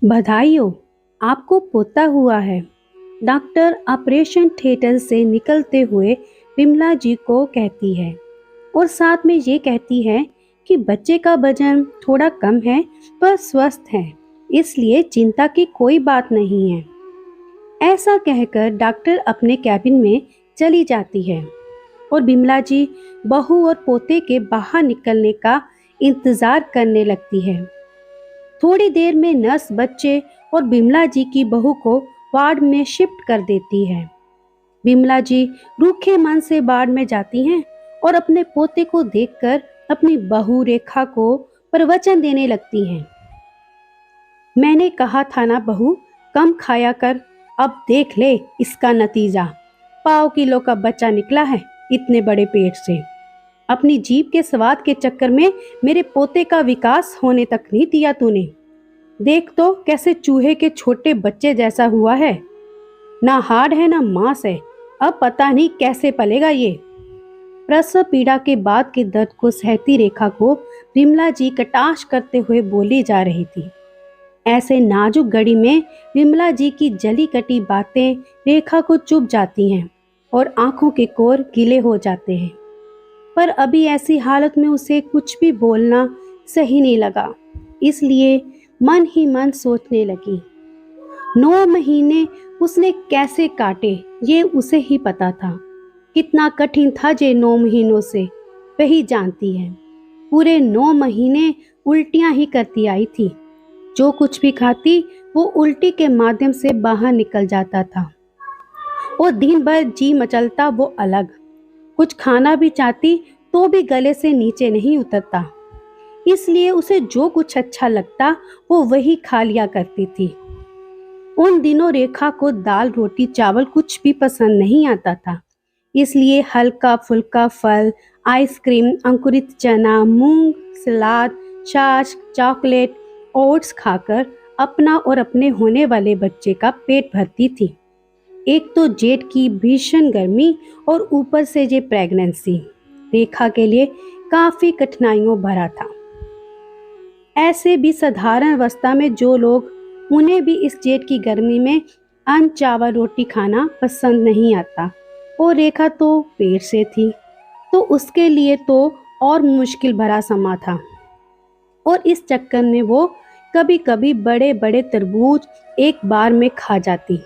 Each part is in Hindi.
बधाई हो, आपको पोता हुआ है। डॉक्टर ऑपरेशन थिएटर से निकलते हुए विमला जी को कहती है और साथ में ये कहती है कि बच्चे का वजन थोड़ा कम है पर स्वस्थ है, इसलिए चिंता की कोई बात नहीं है। ऐसा कहकर डॉक्टर अपने कैबिन में चली जाती है और विमला जी बहू और पोते के बाहर निकलने का इंतजार करने लगती है। थोड़ी देर में नर्स बच्चे और बिमला जी की बहू को वार्ड में शिफ्ट कर देती है। बिमला जी रूखे मन से वार्ड में जाती हैं और अपने पोते को देखकर अपनी बहू रेखा को प्रवचन देने लगती हैं। मैंने कहा था ना बहू, कम खाया कर, अब देख ले इसका नतीजा। पाव किलो का बच्चा निकला है इतने बड़े पेट से। अपनी जीभ के स्वाद के चक्कर में मेरे पोते का विकास होने तक नहीं दिया तूने। देख तो कैसे चूहे के छोटे बच्चे जैसा हुआ है, ना हाड़ है ना मांस है। अब पता नहीं कैसे पलेगा ये। प्रसव पीड़ा के बाद के दर्द को सहती रेखा को विमला जी कटाक्ष करते हुए बोली जा रही थी। ऐसे नाजुक घड़ी में विमला जी की जली कटी बातें रेखा को चुभ जाती हैं और आंखों के कोर गीले हो जाते हैं। पर अभी ऐसी हालत में उसे कुछ भी बोलना सही नहीं लगा, इसलिए मन ही मन सोचने लगी। 9 महीने उसने कैसे काटे ये उसे ही पता था। कितना कठिन था ये 9 महीनों से वही जानती है। पूरे 9 महीने उल्टियां ही करती आई थी। जो कुछ भी खाती वो उल्टी के माध्यम से बाहर निकल जाता था और दिन भर जी मचलता वो अलग। कुछ खाना भी चाहती तो भी गले से नीचे नहीं उतरता, इसलिए उसे जो कुछ अच्छा लगता वो वही खा लिया करती थी। उन दिनों रेखा को दाल रोटी चावल कुछ भी पसंद नहीं आता था, इसलिए हल्का फुल्का फल, आइसक्रीम, अंकुरित चना, मूंग, सलाद, छाछ, चॉकलेट, ओट्स खाकर अपना और अपने होने वाले बच्चे का पेट भरती थी। एक तो जेठ की भीषण गर्मी और ऊपर से ये प्रेगनेंसी रेखा के लिए काफी कठिनाइयों भरा था। ऐसे भी साधारण अवस्था में जो लोग, उन्हें भी इस जेठ की गर्मी में अन्न चावल रोटी खाना पसंद नहीं आता और रेखा तो पेट से थी तो उसके लिए तो और मुश्किल भरा समा था। और इस चक्कर में वो कभी कभी बड़े बड़े तरबूज एक बार में खा जाती,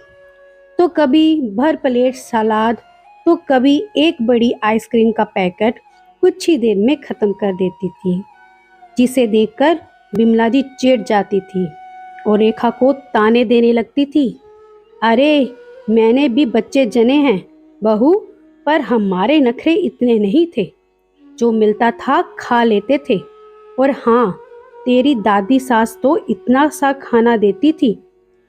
तो कभी भर प्लेट सलाद, तो कभी एक बड़ी आइसक्रीम का पैकेट कुछ ही देर में खत्म कर देती थी, जिसे देखकर बिमला जी चिढ़ जाती थी और रेखा को ताने देने लगती थी। अरे मैंने भी बच्चे जने हैं बहू, पर हमारे नखरे इतने नहीं थे। जो मिलता था खा लेते थे। और हाँ, तेरी दादी सास तो इतना सा खाना देती थी,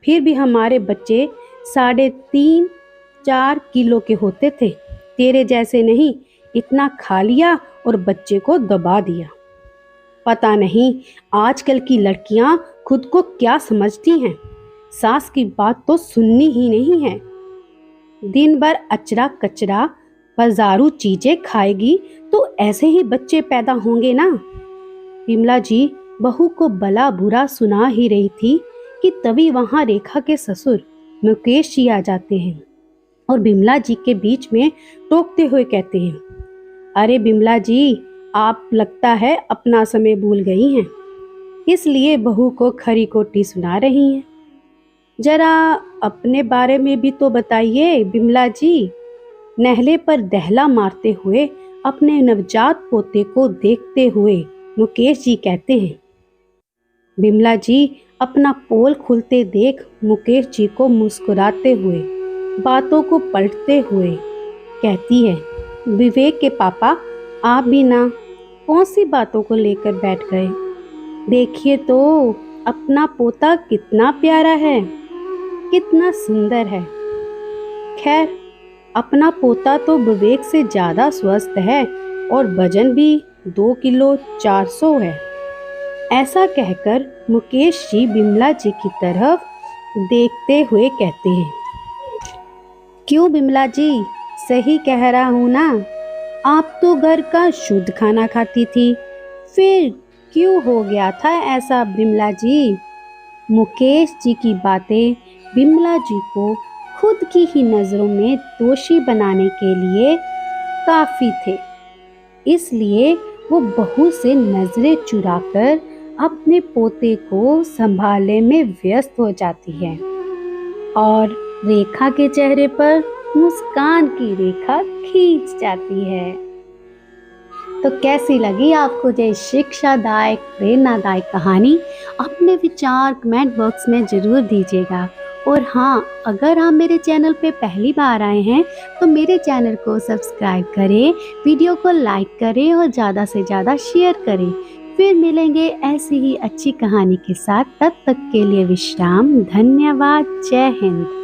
फिर भी हमारे बच्चे 3.5-4 किलो के होते थे। तेरे जैसे नहीं, इतना खा लिया और बच्चे को दबा दिया। पता नहीं आजकल की लड़कियां खुद को क्या समझती हैं, सास की बात तो सुननी ही नहीं है। दिन भर अचरा कचरा बाजारू चीजें खाएगी तो ऐसे ही बच्चे पैदा होंगे ना। विमला जी बहू को भला बुरा सुना ही रही थी कि तभी वहां रेखा के ससुर मुकेश जी आ जाते हैं और बिमला जी के बीच में टोकते हुए कहते हैं, अरे बिमला जी, आप लगता है अपना समय भूल गई हैं, इसलिए बहू को खरी खोटी सुना रही हैं। जरा अपने बारे में भी तो बताइए बिमला जी। नहले पर दहला मारते हुए अपने नवजात पोते को देखते हुए मुकेश जी कहते हैं। बिमला जी अपना पोल खुलते देख मुकेश जी को मुस्कुराते हुए बातों को पलटते हुए कहती है, विवेक के पापा, आप भी ना कौन सी बातों को लेकर बैठ गए। देखिए तो अपना पोता कितना प्यारा है, कितना सुंदर है। खैर, अपना पोता तो विवेक से ज्यादा स्वस्थ है और वजन भी 2 किलो 400 है। ऐसा कहकर मुकेश जी बिमला जी की तरफ देखते हुए कहते हैं, क्यों बिमला जी, सही कह रहा हूँ ना। आप तो घर का शुद्ध खाना खाती थी, फिर क्यों हो गया था ऐसा बिमला जी। मुकेश जी की बातें बिमला जी को खुद की ही नज़रों में दोषी बनाने के लिए काफ़ी थे। इसलिए वो बहू से नजरें चुराकर अपने पोते को संभालने में व्यस्त हो जाती है और रेखा के चेहरे पर मुस्कान की रेखा खींच जाती है। तो कैसी लगी आपको ये शिक्षादायक प्रेरणादायक कहानी? अपने विचार कमेंट बॉक्स में ज़रूर दीजिएगा। और हाँ, अगर आप मेरे चैनल पे पहली बार आए हैं तो मेरे चैनल को सब्सक्राइब करें, वीडियो को लाइक करें और ज़्यादा से ज़्यादा शेयर करें। फिर मिलेंगे ऐसी ही अच्छी कहानी के साथ। तब तक के लिए विश्राम। धन्यवाद। जय हिंद।